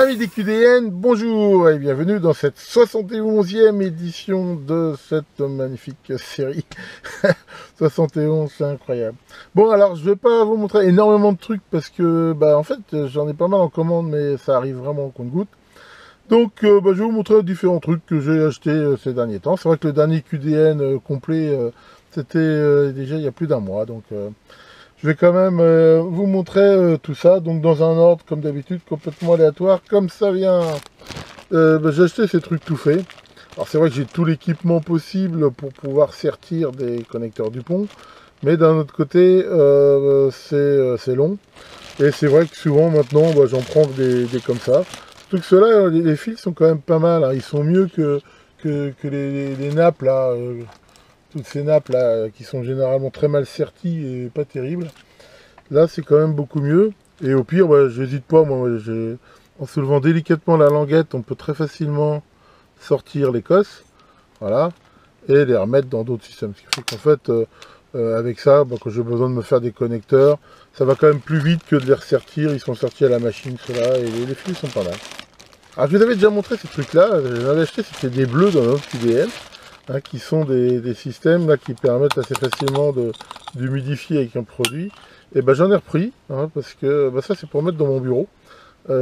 Amis des QDN, bonjour et bienvenue dans cette 71e édition de cette magnifique série. 71, c'est incroyable. Bon, alors je vais pas vous montrer énormément de trucs parce que, en fait, j'en ai pas mal en commande, mais ça arrive vraiment au compte-gouttes. Donc, je vais vous montrer différents trucs que j'ai achetés ces derniers temps. C'est vrai que le dernier QDN complet, c'était déjà il y a plus d'un mois, donc... je vais quand même vous montrer tout ça, donc dans un ordre comme d'habitude complètement aléatoire, comme ça vient. J'ai acheté ces trucs tout faits. Alors c'est vrai que j'ai tout l'équipement possible pour pouvoir sertir des connecteurs Dupont, mais d'un autre côté c'est long. Et c'est vrai que souvent maintenant j'en prends des comme ça. Surtout que ceux-là, les fils sont quand même pas mal, hein. Ils sont mieux que les nappes là. Toutes ces nappes là qui sont généralement très mal serties et pas terribles. Là c'est quand même beaucoup mieux. Et au pire, j'hésite pas, en soulevant délicatement la languette, on peut très facilement sortir les cosses. Voilà. Et les remettre dans d'autres systèmes. Ce qui fait qu'en fait, avec ça, quand j'ai besoin de me faire des connecteurs, ça va quand même plus vite que de les ressertir. Ils sont sortis à la machine, ceux-là, et les fils sont pas mal. Alors je vous avais déjà montré ces trucs-là. J'avais acheté, c'était des bleus dans notre QDN. Hein, qui sont des systèmes là, qui permettent assez facilement d'humidifier avec un produit. Et j'en ai repris, hein, parce que ça c'est pour mettre dans mon bureau.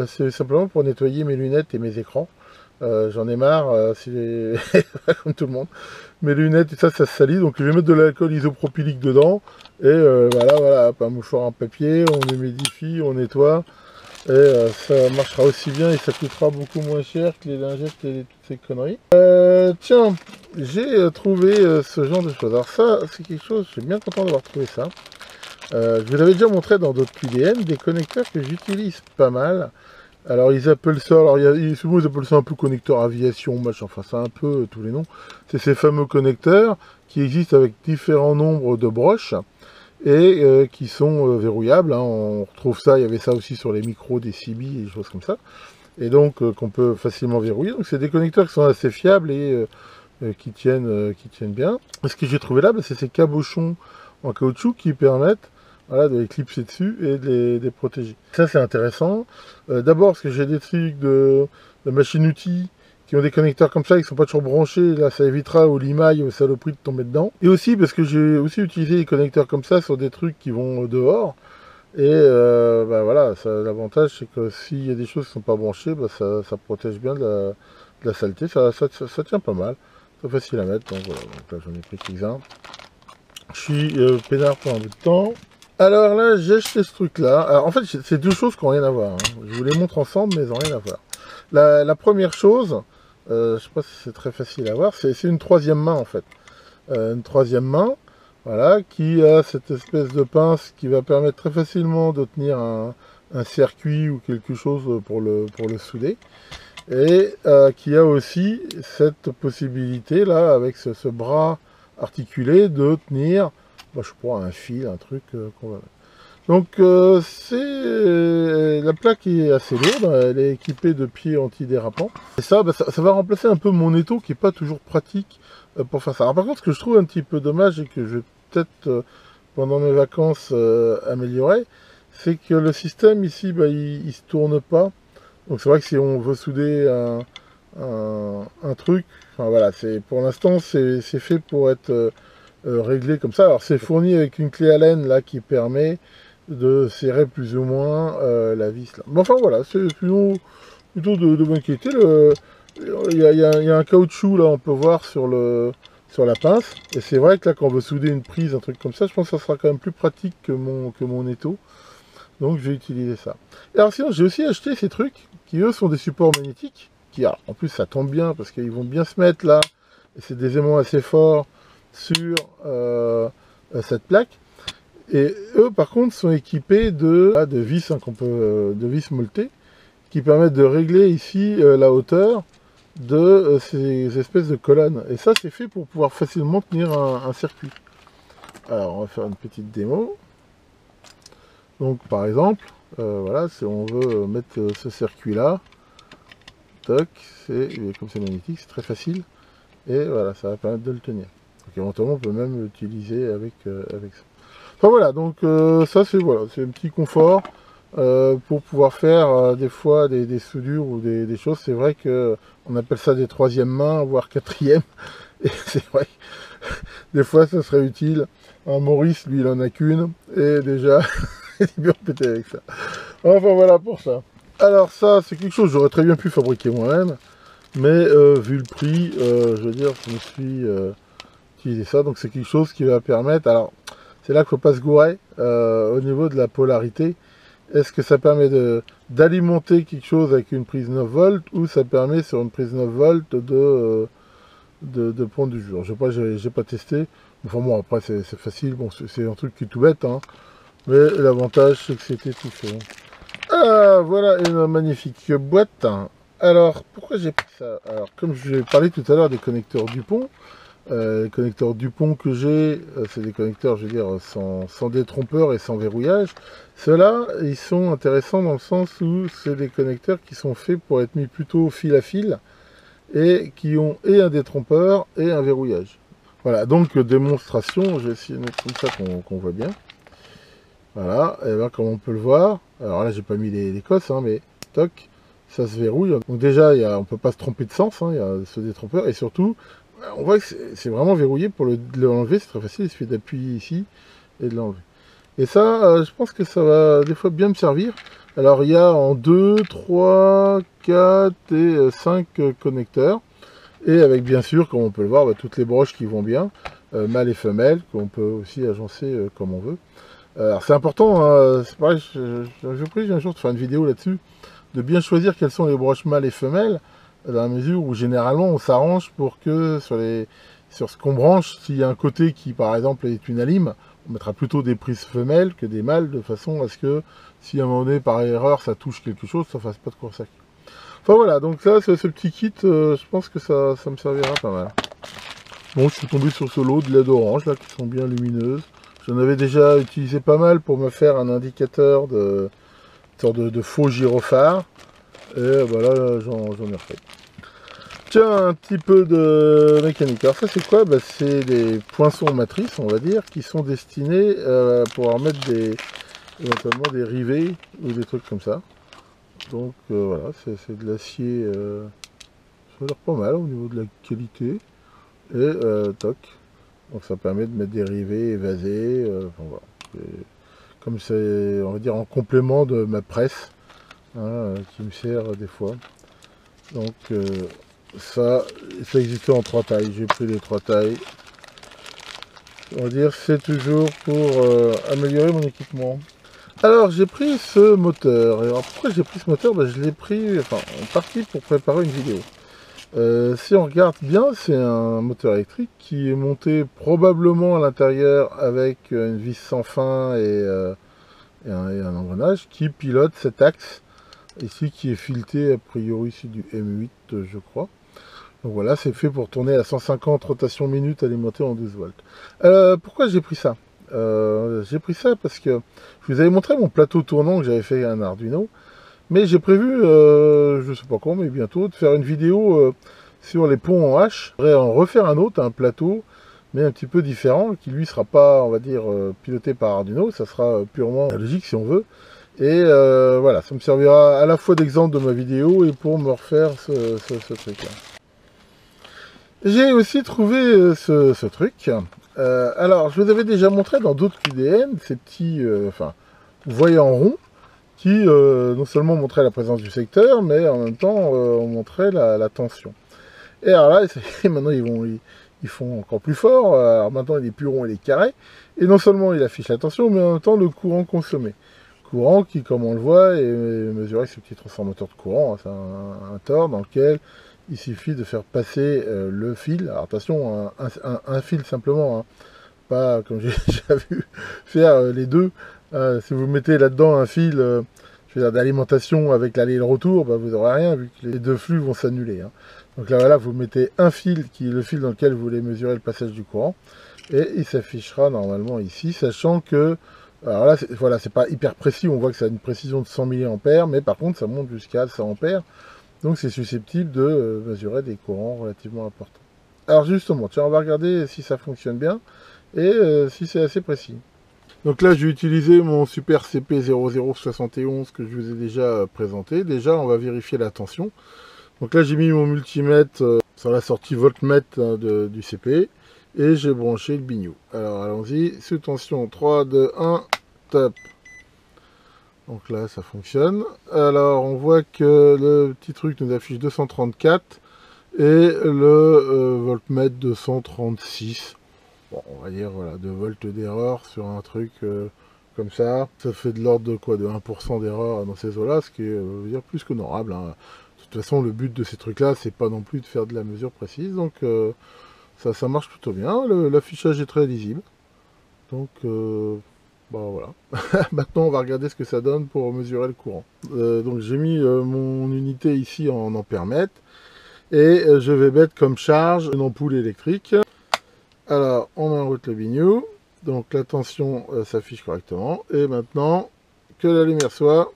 C'est simplement pour nettoyer mes lunettes et mes écrans. J'en ai marre, comme tout le monde. Mes lunettes et ça se salit, donc je vais mettre de l'alcool isopropylique dedans. Et voilà, un mouchoir en papier, on humidifie, on nettoie. Et ça marchera aussi bien et ça coûtera beaucoup moins cher que les lingettes et toutes ces conneries. Tiens, j'ai trouvé ce genre de choses. Alors ça, c'est quelque chose, je suis bien content d'avoir trouvé ça. Je vous avais déjà montré dans d'autres QDN des connecteurs que j'utilise pas mal. Alors ils appellent ça, souvent ils appellent ça un peu connecteur aviation, machin, enfin c'est un peu tous les noms. C'est ces fameux connecteurs qui existent avec différents nombres de broches et qui sont verrouillables, hein. On retrouve ça, il y avait ça aussi sur les micros des CB et des choses comme ça, et donc qu'on peut facilement verrouiller. Donc c'est des connecteurs qui sont assez fiables et qui tiennent bien. Et ce que j'ai trouvé là, c'est ces cabochons en caoutchouc qui permettent de les clipser dessus et de les protéger. Ça c'est intéressant. D'abord parce que j'ai des trucs de machines-outils qui ont des connecteurs comme ça, ils ne sont pas toujours branchés, là ça évitera aux limailles, aux saloperies de tomber dedans. Et aussi parce que j'ai aussi utilisé des connecteurs comme ça sur des trucs qui vont dehors. Et voilà, l'avantage c'est que s'il y a des choses qui ne sont pas branchées, ça protège bien de la saleté, ça tient pas mal. C'est facile à mettre, donc voilà, donc là j'en ai pris quelques-uns. Je suis peinard pour un bout de temps. Alors là, j'ai acheté ce truc-là. Alors en fait, c'est deux choses qui n'ont rien à voir, hein. Je vous les montre ensemble, mais elles n'ont rien à voir. La première chose, je sais pas si c'est très facile à voir, c'est une troisième main en fait. Une troisième main, voilà, qui a cette espèce de pince qui va permettre très facilement de tenir un circuit ou quelque chose pour le souder. Et qui a aussi cette possibilité là, avec ce bras articulé, de tenir, je sais pas, un fil, un truc qu'on va mettre. Donc la plaque est assez lourde, elle est équipée de pieds antidérapants. Et ça va remplacer un peu mon étau qui n'est pas toujours pratique pour faire ça. Alors par contre, ce que je trouve un petit peu dommage et que je vais peut-être pendant mes vacances améliorer, c'est que le système ici, il se tourne pas. Donc c'est vrai que si on veut souder un truc, enfin voilà, pour l'instant c'est fait pour être réglé comme ça. Alors c'est fourni avec une clé Allen là qui permet de serrer plus ou moins la vis là. Mais enfin voilà, c'est plutôt de bonne qualité. Il y a un caoutchouc là, on peut voir sur la pince. Et c'est vrai que là, quand on veut souder une prise, un truc comme ça, je pense que ça sera quand même plus pratique que mon étau. Donc je vais utiliser ça. Et alors sinon, j'ai aussi acheté ces trucs qui eux sont des supports magnétiques. En plus ça tombe bien parce qu'ils vont bien se mettre là. Et c'est des aimants assez forts sur cette plaque. Et eux, par contre, sont équipés de vis, hein, de vis molletées, qui permettent de régler ici la hauteur de ces espèces de colonnes. Et ça, c'est fait pour pouvoir facilement tenir un circuit. Alors, on va faire une petite démo. Donc, par exemple, voilà, si on veut mettre ce circuit-là, toc, comme c'est magnétique, c'est très facile. Et voilà, ça va permettre de le tenir. Donc, éventuellement, on peut même l'utiliser avec ça. Enfin voilà, donc ça c'est un petit confort. pour pouvoir faire des fois des soudures ou des choses. C'est vrai que on appelle ça des troisième mains, voire quatrième. Et c'est vrai que des fois ça serait utile. Un Maurice, lui, il en a qu'une. Et déjà, il est bien pété avec ça. Enfin voilà pour ça. Alors ça, c'est quelque chose que j'aurais très bien pu fabriquer moi-même. Mais vu le prix, je veux dire, je me suis utilisé ça. Donc c'est quelque chose qui va permettre... Alors, c'est là qu'il ne faut pas se gourer au niveau de la polarité. Est-ce que ça permet d'alimenter quelque chose avec une prise 9 volts ou ça permet sur une prise 9 volts de prendre du jour? Je sais pas, j'ai pas testé. Enfin bon, après c'est facile, bon, c'est un truc qui est tout bête, hein. Mais l'avantage c'est que c'était tout fait. Ah, voilà une magnifique boîte. Alors, pourquoi j'ai pris ça? Alors, comme je l'ai parlé tout à l'heure des connecteurs Dupont, les connecteurs Dupont que j'ai, c'est des connecteurs, je veux dire, sans détrompeur et sans verrouillage. Ceux-là, ils sont intéressants dans le sens où c'est des connecteurs qui sont faits pour être mis plutôt fil à fil et qui ont et un détrompeur et un verrouillage. Voilà, donc démonstration, je vais essayer de mettre comme ça qu'on voit bien. Voilà, et là comme on peut le voir, alors là j'ai pas mis les cosses, hein, mais toc, ça se verrouille. Donc déjà, on peut pas se tromper de sens, hein, il y a ce détrompeur, et surtout, on voit que c'est vraiment verrouillé. Pour l'enlever, c'est très facile, il suffit d'appuyer ici et de l'enlever. Et ça, je pense que ça va des fois bien me servir. Alors il y a en 2, 3, 4 et 5 connecteurs. Et avec bien sûr, comme on peut le voir, bah, toutes les broches qui vont bien, mâles et femelles, qu'on peut aussi agencer comme on veut. Alors c'est important, hein, c'est pareil, je prie un jour de faire une vidéo là-dessus, de bien choisir quelles sont les broches mâles et femelles, dans la mesure où généralement on s'arrange pour que sur ce qu'on branche, s'il y a un côté qui par exemple est une alime, on mettra plutôt des prises femelles que des mâles, de façon à ce que si à un moment donné par erreur ça touche quelque chose, ça fasse pas de court-circuit. Enfin voilà, donc ça, ce petit kit, je pense que ça me servira pas mal. Bon, je suis tombé sur ce lot de LED orange là, qui sont bien lumineuses. J'en avais déjà utilisé pas mal pour me faire un indicateur de sorte de faux gyrophare. Et voilà, j'en ai refait. Tiens, un petit peu de mécanique. Alors ça c'est quoi? Bah, c'est des poinçons matrices, on va dire, qui sont destinés à pouvoir mettre éventuellement des rivets ou des trucs comme ça. Donc voilà, c'est de l'acier, ça a l'air pas mal au niveau de la qualité. Et toc, donc ça permet de mettre des rivets évasés. Enfin, voilà. Comme c'est, on va dire, en complément de ma presse, hein, qui me sert des fois. Donc ça existait en 3 tailles. J'ai pris les 3 tailles. On va dire c'est toujours pour améliorer mon équipement. Alors j'ai pris ce moteur. Et alors pourquoi j'ai pris ce moteur? Ben, je l'ai pris en partie pour préparer une vidéo. Si on regarde bien, c'est un moteur électrique qui est monté probablement à l'intérieur avec une vis sans fin et un engrenage qui pilote cet axe ici qui est fileté, a priori c'est du M8 je crois. Donc voilà, c'est fait pour tourner à 150 rotations minutes alimentées en 12 volts. Pourquoi j'ai pris ça? J'ai pris ça parce que je vous avais montré mon plateau tournant que j'avais fait à un Arduino. Mais j'ai prévu, je sais pas quand, mais bientôt, de faire une vidéo sur les ponts en H. Je voudrais en refaire un autre, un plateau, mais un petit peu différent, qui lui sera pas, on va dire, piloté par Arduino, ça sera purement logique si on veut. Et voilà, ça me servira à la fois d'exemple de ma vidéo et pour me refaire ce truc-là. J'ai aussi trouvé ce truc. Alors, je vous avais déjà montré dans d'autres QDM, ces petits, voyants ronds, qui non seulement montrait la présence du secteur, mais en même temps on montrait la tension. Et alors là, maintenant ils font encore plus fort. Alors maintenant il est plus rond, il est carré. Et non seulement il affiche la tension, mais en même temps le courant consommé. Courant qui, comme on le voit, est mesuré avec ce petit transformateur de courant. C'est un tore dans lequel il suffit de faire passer le fil. Alors attention, un fil simplement, hein. Pas comme j'ai déjà vu faire les deux. Si vous mettez là-dedans un fil d'alimentation avec l'aller et le retour, bah, vous n'aurez rien vu que les deux flux vont s'annuler, hein. Donc là voilà, vous mettez un fil qui est le fil dans lequel vous voulez mesurer le passage du courant et il s'affichera normalement ici, sachant que alors là voilà, c'est pas hyper précis, on voit que ça a une précision de 100 mA, mais par contre ça monte jusqu'à 100 A, donc c'est susceptible de mesurer des courants relativement importants. Alors justement, tiens, on va regarder si ça fonctionne bien et si c'est assez précis. Donc là, j'ai utilisé mon Super CP0071 que je vous ai déjà présenté. Déjà, on va vérifier la tension. Donc là, j'ai mis mon multimètre sur la sortie voltmètre du CP et j'ai branché le bignou. Alors allons-y, sous tension 3, 2, 1, top. Donc là, ça fonctionne. Alors, on voit que le petit truc nous affiche 234 et le voltmètre 236. Bon, on va dire, voilà, 2 volts d'erreur sur un truc comme ça. Ça fait de l'ordre de quoi? De 1% d'erreur dans ces eaux-là, ce qui est, veut dire, plus qu'honorable, hein. De toute façon, le but de ces trucs-là, c'est pas non plus de faire de la mesure précise. Donc, ça marche plutôt bien. L'affichage est très lisible. Donc, bon, voilà. Maintenant, on va regarder ce que ça donne pour mesurer le courant. Donc, j'ai mis mon unité ici en ampèremètre. Et je vais mettre comme charge une ampoule électrique. Alors, on met en route le bignou. Donc, la tension s'affiche correctement. Et maintenant, que la lumière soit.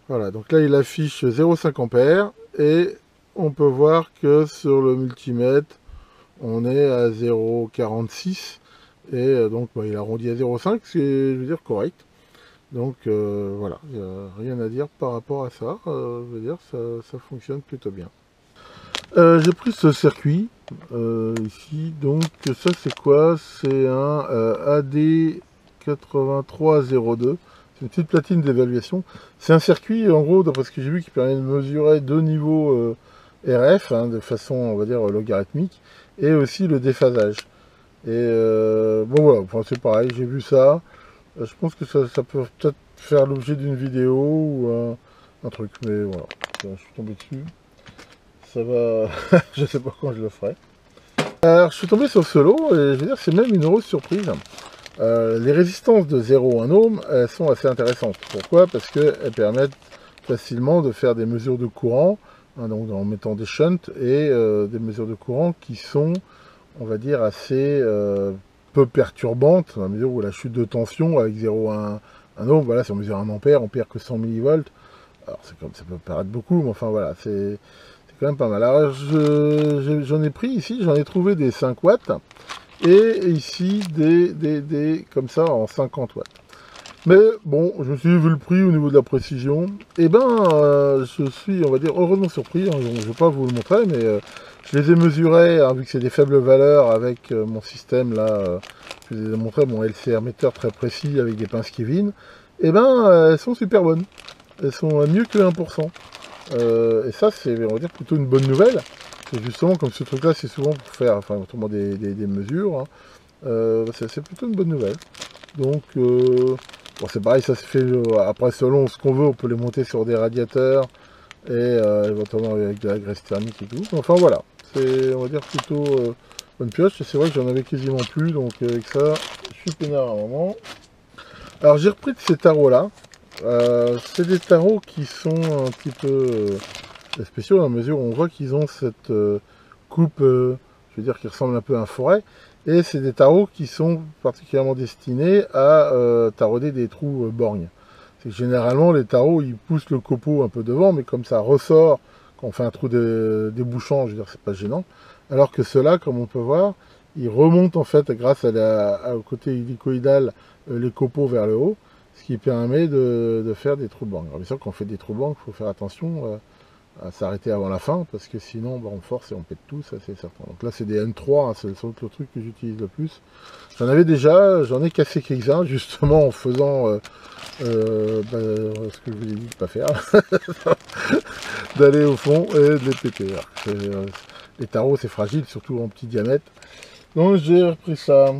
Voilà, donc là, il affiche 0,5 ampères. Et on peut voir que sur le multimètre, on est à 0,46. Et donc, bah, il arrondit à 0,5, ce qui est, je veux dire, correct. Donc, voilà, il n'y a rien à dire par rapport à ça. Je veux dire, ça fonctionne plutôt bien. J'ai pris ce circuit ici, donc ça c'est quoi? C'est un AD8302, c'est une petite platine d'évaluation. C'est un circuit en gros, d'après ce que j'ai vu, qui permet de mesurer deux niveaux RF, hein, de façon on va dire logarithmique, et aussi le déphasage. Et bon voilà, enfin, c'est pareil, j'ai vu ça. Je pense que ça peut peut-être faire l'objet d'une vidéo ou un truc, mais voilà, je suis tombé dessus. Ça va, je sais pas quand je le ferai. Alors, je suis tombé sur ce lot et je veux dire, c'est même une heureuse surprise. Les résistances de 0,1 ohm, elles sont assez intéressantes. Pourquoi? Parce qu'elles permettent facilement de faire des mesures de courant, hein, donc en mettant des shunts et des mesures de courant qui sont, on va dire, assez peu perturbantes, dans la mesure où la chute de tension avec 0,1 ohm, voilà, si on mesure 1 ampère, on perd que 100 millivolts. Alors, comme ça peut paraître beaucoup, mais enfin voilà, c'est quand même pas mal. Alors j'en ai pris ici, j'en ai trouvé des 5 watts et ici des comme ça en 50 watts. Mais bon, je me suis vu le prix au niveau de la précision, et ben je suis, on va dire, heureusement surpris. Hein, je ne vais pas vous le montrer, mais je les ai mesurés, hein, vu que c'est des faibles valeurs avec mon système là, je vous ai montré mon LCR metteur très précis avec des pinces Kevin, et ben elles sont super bonnes. Elles sont à mieux que 1%. Et ça, c'est, on va dire, plutôt une bonne nouvelle. C'est justement, comme ce truc-là, c'est souvent pour faire, enfin, autrement des mesures. Hein. C'est plutôt une bonne nouvelle. Donc, bon, c'est pareil, ça se fait, après, selon ce qu'on veut, on peut les monter sur des radiateurs, et éventuellement avec de la graisse thermique et tout. Enfin, voilà. C'est, on va dire, plutôt bonne pioche. Et c'est vrai que j'en avais quasiment plus, donc avec ça, je suis peinard à un moment. Alors, j'ai repris de ces tarots-là. C'est des tarots qui sont un petit peu spéciaux, dans la mesure où on voit qu'ils ont cette coupe, je veux dire, qui ressemble un peu à un forêt. Et c'est des tarots qui sont particulièrement destinés à tarauder des trous borgnes. C'est que généralement, les tarots, ils poussent le copeau un peu devant, mais comme ça ressort, quand on fait un trou débouchant, je veux dire, c'est pas gênant. Alors que ceux-là, comme on peut voir, ils remontent en fait, grâce au côté hélicoïdal, les copeaux vers le haut. Ce qui permet de faire des trous borgnes. Alors bien sûr, quand on fait des trous borgnes, il faut faire attention à s'arrêter avant la fin, parce que sinon, bah, on force et on pète tout, ça c'est certain. Donc là, c'est des N3, hein, c'est le truc que j'utilise le plus. J'en avais déjà, j'en ai cassé quelques-uns, justement en faisant ce que je vous ai dit de ne pas faire, d'aller au fond et de les péter. Les tarots, c'est fragile, surtout en petit diamètre. Donc j'ai repris ça.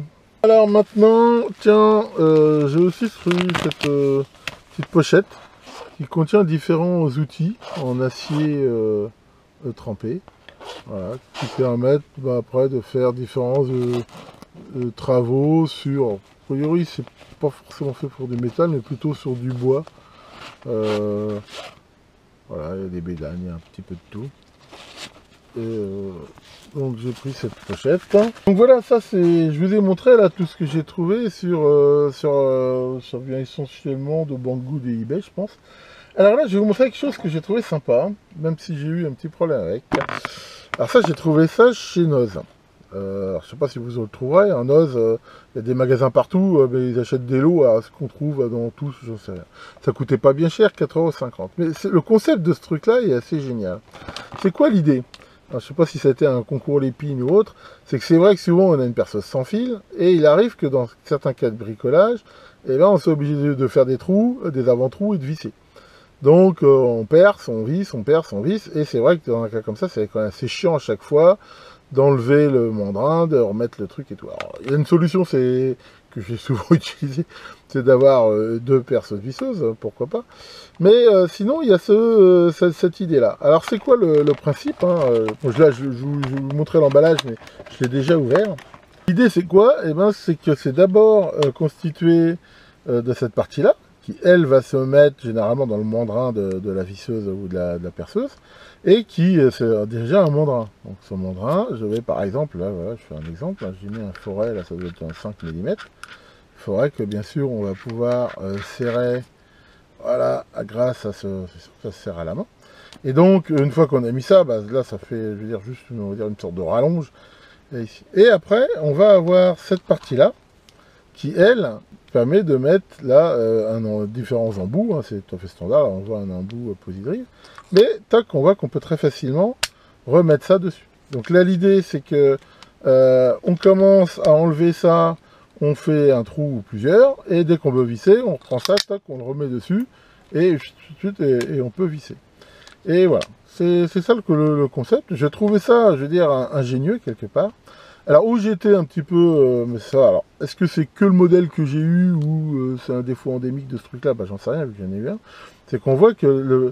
Alors maintenant, tiens, j'ai aussi pris cette petite pochette qui contient différents outils en acier trempé, voilà, qui permettent après de faire différents travaux sur, a priori c'est pas forcément fait pour du métal, mais plutôt sur du bois. Voilà, il y a des bédanes, il y a un petit peu de tout. Donc j'ai pris cette pochette. Donc voilà, ça c'est, je vous ai montré là tout ce que j'ai trouvé sur bien essentiellement de Banggood et eBay, je pense. Alors là, je vais vous montrer quelque chose que j'ai trouvé sympa, même si j'ai eu un petit problème avec. Alors ça, j'ai trouvé ça chez Noz. Alors, je sais pas si vous le trouverez, en Oz, il y a des magasins partout, mais ils achètent des lots à ce qu'on trouve dans tous, je sais rien. Ça coûtait pas bien cher, 4,50 €. Mais le concept de ce truc-là est assez génial. C'est quoi l'idée? Alors, je sais pas si c'était un concours Lépine ou autre, c'est que c'est vrai que souvent on a une perceuse sans fil, et il arrive que dans certains cas de bricolage, et là on s'est obligé de faire des trous, des avant-trous et de visser. Donc on perce, on visse, on perce, on visse, et c'est vrai que dans un cas comme ça, c'est quand même assez chiant à chaque fois d'enlever le mandrin, de remettre le truc et tout. Alors, il y a une solution, c'est que j'ai souvent utilisé, c'est d'avoir deux perceuses visseuses, pourquoi pas. Mais sinon, il y a cette idée-là. Alors, c'est quoi le principe, hein, bon, là, je vous montrer l'emballage, mais je l'ai déjà ouvert. L'idée, c'est quoi? Eh ben, c'est que c'est d'abord constitué de cette partie-là, qui, elle, va se mettre généralement dans le mandrin de la visseuse ou de la perceuse, et qui c'est déjà un mandrin. Donc ce mandrin, je vais par exemple, là, voilà, je fais un exemple, hein, j'ai mis un forêt, là ça doit être un 5 mm, forêt que bien sûr on va pouvoir serrer, voilà, grâce à ça se serre à la main. Et donc, une fois qu'on a mis ça, bah, là ça fait, je veux dire, juste on va dire une sorte de rallonge. Et après, on va avoir cette partie-là, qui, elle, permet de mettre là différents embouts, hein, c'est tout à fait standard, là, on voit un embout posidrive, mais tac, on voit qu'on peut très facilement remettre ça dessus. Donc là, l'idée, c'est que on commence à enlever ça, on fait un trou ou plusieurs, et dès qu'on veut visser, on reprend ça, tac, on le remet dessus, et tout de suite, et on peut visser. Et voilà, c'est ça le concept. J'ai trouvé ça, je veux dire, ingénieux quelque part. Alors, où j'étais un petit peu, mais ça, alors, est-ce que c'est que le modèle que j'ai eu ou c'est un défaut endémique de ce truc-là? Bah, j'en sais rien, vu que j'en ai eu un. C'est qu'on voit que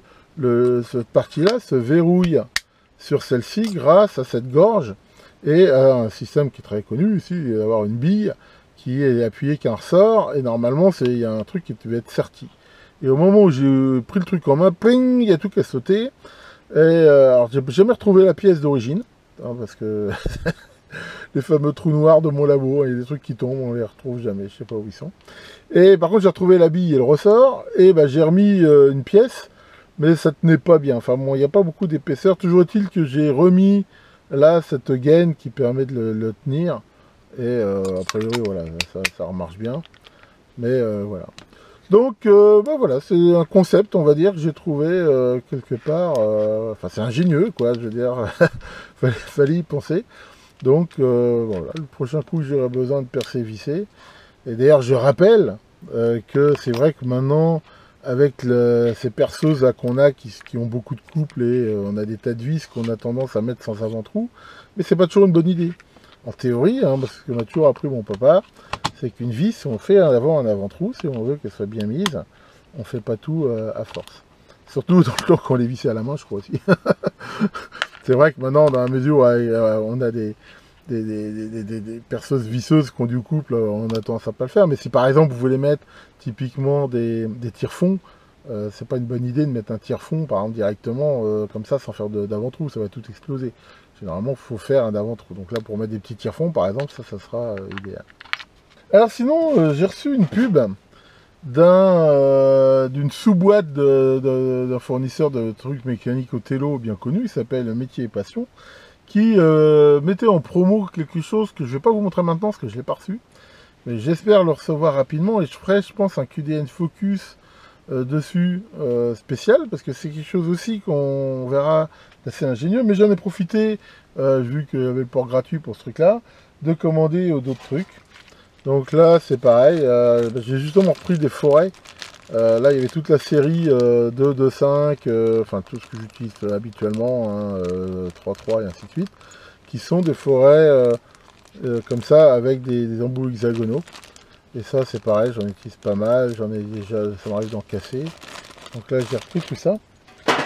cette partie-là se verrouille sur celle-ci grâce à cette gorge et à un système qui est très connu ici, d'avoir une bille qui est appuyée qu'un ressort, et normalement, il y a un truc qui devait être serti. Et au moment où j'ai pris le truc en main, pling, il y a tout qui a sauté. Et alors, j'ai jamais retrouvé la pièce d'origine, hein, parce que les fameux trous noirs de mon labo, il y a des trucs qui tombent, on les retrouve jamais, je sais pas où ils sont. Et par contre, j'ai retrouvé la bille et le ressort, et bah, j'ai remis une pièce, mais ça tenait pas bien. Enfin bon, il n'y a pas beaucoup d'épaisseur. Toujours est-il que j'ai remis là cette gaine qui permet de le tenir, et a priori, voilà, ça remarche bien. Mais voilà. Donc, bah voilà, c'est un concept, on va dire, que j'ai trouvé quelque part. Enfin, c'est ingénieux, quoi, je veux dire, fallait y penser. Donc, voilà, le prochain coup, j'aurai besoin de percer visser. Et d'ailleurs, je rappelle que c'est vrai que maintenant, avec ces perceuses qu'on a qui ont beaucoup de couples et on a des tas de vis qu'on a tendance à mettre sans avant-trou, mais c'est pas toujours une bonne idée. En théorie, hein, parce que m'a toujours appris mon papa, c'est qu'une vis, on fait un avant-trou, si on veut qu'elle soit bien mise, on fait pas tout à force. Surtout dans le temps qu'on les vissait à la main, je crois aussi. C'est vrai que maintenant, dans la mesure où on a des perceuses visseuses qui ont du couple, on a tendance à pas le faire. Mais si par exemple vous voulez mettre typiquement des tire-fonds, c'est pas une bonne idée de mettre un tire-fond par exemple directement comme ça sans faire d'avant-trou, ça va tout exploser. Généralement, il faut faire un avant-trou. Donc là, pour mettre des petits tire-fonds, par exemple, ça sera idéal. Alors sinon, j'ai reçu une pub d'une sous-boîte d'un fournisseur de trucs mécaniques au télo bien connu, il s'appelle Métier et Passion, qui mettait en promo quelque chose que je ne vais pas vous montrer maintenant parce que je ne l'ai pas reçu, mais j'espère le recevoir rapidement et je ferai, je pense, un QDN Focus dessus spécial, parce que c'est quelque chose aussi qu'on verra assez ingénieux, mais j'en ai profité, vu qu'il y avait le port gratuit pour ce truc-là, de commander d'autres trucs. Donc là, c'est pareil, j'ai justement repris des forêts. Là, il y avait toute la série 2, 5, enfin tout ce que j'utilise habituellement, hein, 3 et ainsi de suite, qui sont des forêts comme ça, avec des embouts hexagonaux. Et ça, c'est pareil, j'en utilise pas mal, j'en ai déjà, ça m'arrive d'en casser. Donc là, j'ai repris tout ça.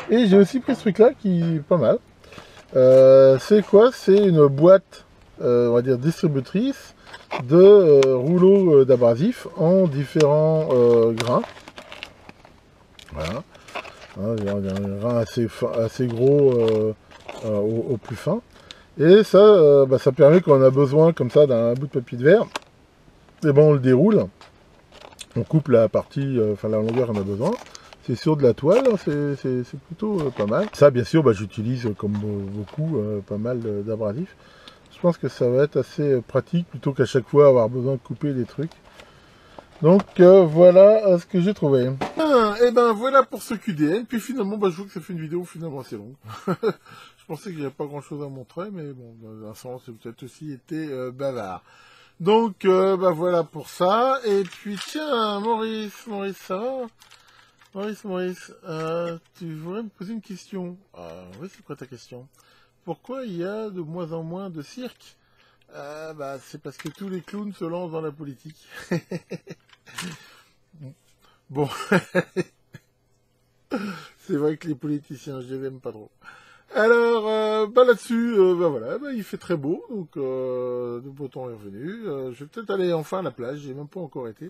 Et j'ai aussi pris ce truc-là qui est pas mal. C'est quoi? C'est une boîte, on va dire, distributrice de rouleaux d'abrasif en différents grains. Voilà. Hein, un grain assez gros au plus fin. Et ça, bah, ça permet quand on a besoin comme ça d'un bout de papier de verre, et ben on le déroule, on coupe la partie, enfin la longueur qu'on a besoin. C'est sur de la toile, hein, c'est plutôt pas mal. Ça, bien sûr, bah, j'utilise comme beaucoup pas mal d'abrasifs. Je pense que ça va être assez pratique plutôt qu'à chaque fois avoir besoin de couper des trucs. Donc voilà ce que j'ai trouvé. Et ben voilà pour ce QDN. Puis finalement, bah, je vois que ça fait une vidéo finalement assez longue. Je pensais qu'il n'y avait pas grand chose à montrer, mais bon, dans un sens, c'est peut-être aussi été bavard. Donc bah voilà pour ça. Et puis tiens, Maurice, ça va? Maurice, tu voudrais me poser une question? Oui, c'est quoi ta question? Pourquoi il y a de moins en moins de cirques? Bah, c'est parce que tous les clowns se lancent dans la politique. Bon, c'est vrai que les politiciens, je les aime pas trop. Alors, bah là-dessus, bah voilà, bah, il fait très beau, donc le beau temps est revenu. Je vais peut-être aller enfin à la plage, j'ai même pas encore été.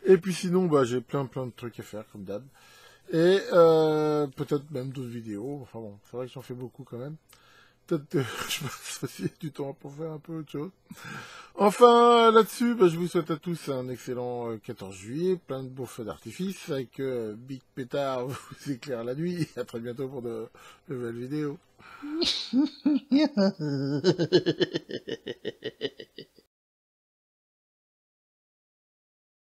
Et puis sinon, bah j'ai plein de trucs à faire, comme d'hab. Et peut-être même d'autres vidéos. Enfin bon, c'est vrai que j'en fais beaucoup quand même. Peut-être que je passe aussi du temps pour faire un peu autre chose. Enfin, là-dessus, bah, je vous souhaite à tous un excellent 14 juillet, plein de beaux feux d'artifice, avec Big Pétard vous éclaire la nuit. À très bientôt pour de nouvelles vidéos.